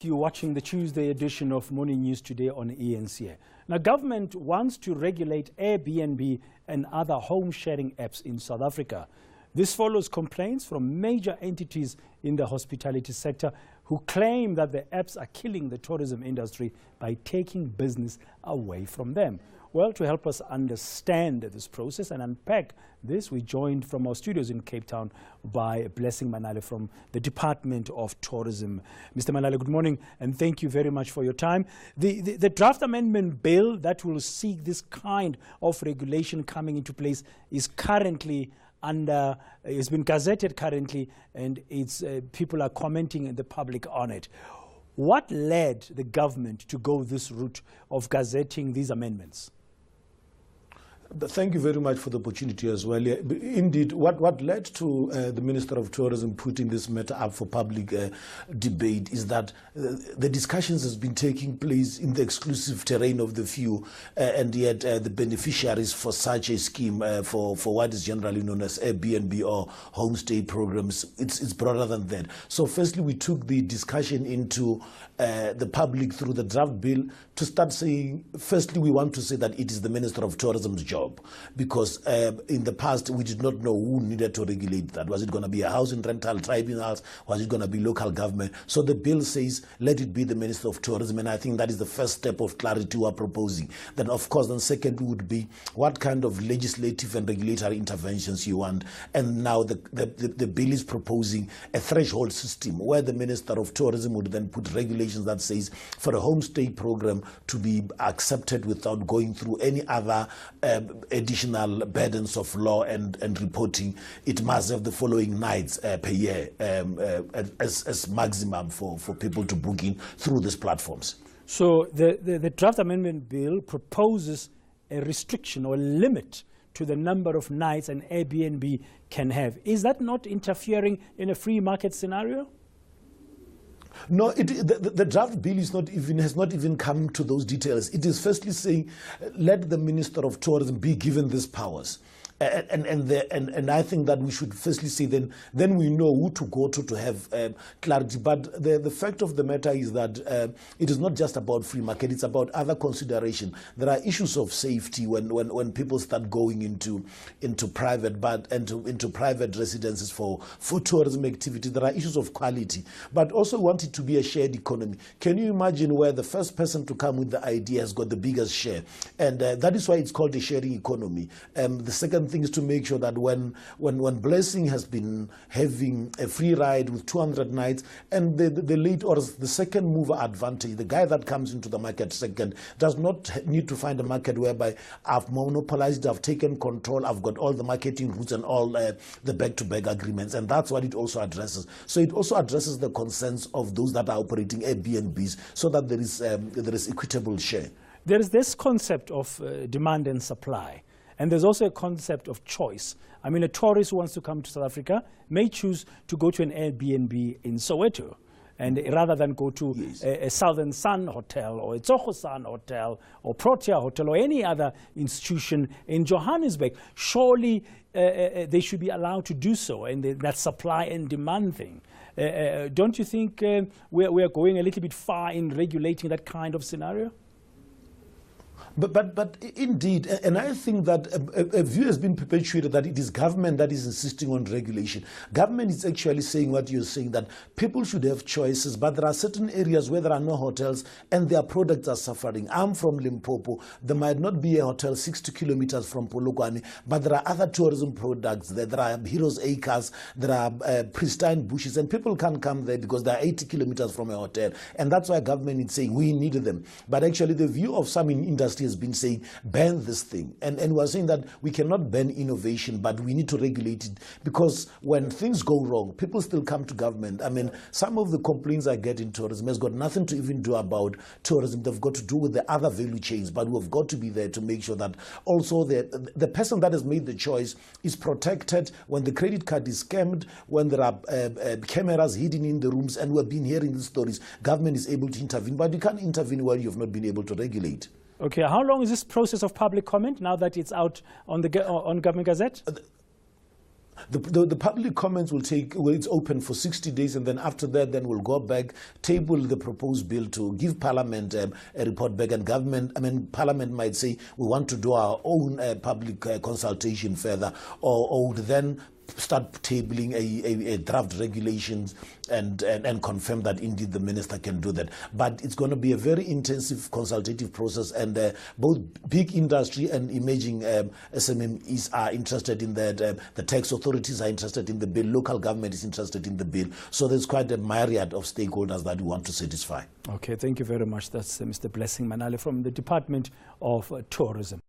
You're watching the Tuesday edition of Morning News today on eNCA. Now, government wants to regulate Airbnb and other home-sharing apps in South Africa. This follows complaints from major entities in the hospitality sector who claim that the apps are killing the tourism industry by taking business away from them. Well, to help us understand this process and unpack this, we joined from our studios in Cape Town by Blessing Manale from the Department of Tourism. Mr. Manale, good morning, and thank you very much for your time. The draft amendment bill that will seek this kind of regulation coming into place is currently it's been gazetted currently, and it's people are commenting in the public on it. What led the government to go this route of gazetting these amendments? Thank you very much for the opportunity as well. Yeah, indeed, what led to the Minister of Tourism putting this matter up for public debate is that the discussions has been taking place in the exclusive terrain of the few, and yet the beneficiaries for such a scheme, for what is generally known as Airbnb or homestay programs, it's broader than that. So firstly, we took the discussion into the public through the draft bill to start saying, firstly, we want to say that it is the Minister of Tourism's job. Because in the past, we did not know who needed to regulate that. Was it going to be a housing rental tribunals? Was it going to be local government? So the bill says, let it be the Minister of Tourism. And I think that is the first step of clarity we are proposing. Then, of course, then second would be what kind of legislative and regulatory interventions you want. And now the bill is proposing a threshold system where the Minister of Tourism would then put regulations that says for a homestay program to be accepted without going through any other additional burdens of law and reporting, it must have the following nights per year as maximum for people to book in through these platforms. So the draft amendment bill proposes a restriction or a limit to the number of nights an Airbnb can have. Is that not interfering in a free market scenario? No, the draft bill has not even come to those details. It is firstly saying, let the Minister of Tourism be given these powers. And I think that we should firstly say then we know who to go to have clarity. But the fact of the matter is that it is not just about free market, it's about other consideration. There are issues of safety when people start going into private into private residences for tourism activity. There are issues of quality, but also want it to be a shared economy. Can you imagine where the first person to come with the idea has got the biggest share? And that is why it's called a sharing economy. The second thing is to make sure that when Blessing has been having a free ride with 200 nights, and the late or the second mover advantage, the guy that comes into the market second, does not need to find a market whereby I've monopolized, I've taken control, I've got all the marketing routes and all the back-to-back agreements, and that's what it also addresses. So it also addresses the concerns of those that are operating Airbnbs, so that there is equitable share. There is this concept of demand and supply. And there's also a concept of choice. I mean, a tourist who wants to come to South Africa may choose to go to an Airbnb in Soweto, and rather than go to a Southern Sun Hotel or a Tsogo Sun Hotel or Protea Hotel or any other institution in Johannesburg. Surely they should be allowed to do so, and that supply and demand thing. Don't you think we are going a little bit far in regulating that kind of scenario? But indeed, and I think that a view has been perpetuated that it is government that is insisting on regulation. Government is actually saying what you're saying, that people should have choices, but there are certain areas where there are no hotels and their products are suffering. I'm from Limpopo. There might not be a hotel 60 kilometers from Polokwane, but there are other tourism products there. There are Heroes Acres, there are pristine bushes, and people can't come there because they are 80 kilometers from a hotel. And that's why government is saying we need them. But actually the view of some in industry has been saying ban this thing, and we're saying that we cannot ban innovation, but we need to regulate it, because when things go wrong, people still come to government. I mean, some of the complaints I get in tourism has got nothing to even do about tourism. They've got to do with the other value chains, but we've got to be there to make sure that also the person that has made the choice is protected when the credit card is scammed, when there are cameras hidden in the rooms, and we've been hearing these stories. Government is able to intervene, but you can't intervene while you've not been able to regulate. Okay, how long is this process of public comment now that it's out on the Government Gazette? The public comments will take, well, it's open for 60 days, and then after that, then we'll go back, table the proposed bill to give Parliament a report back, and Parliament might say, we want to do our own public consultation further, or would then start tabling a draft regulations and confirm that indeed the minister can do that. But it's going to be a very intensive consultative process, and both big industry and emerging SMMEs are interested in that. The tax authorities are interested in the bill. Local government is interested in the bill. So there's quite a myriad of stakeholders that we want to satisfy. Okay, thank you very much. That's Mr. Blessing Manale from the Department of Tourism.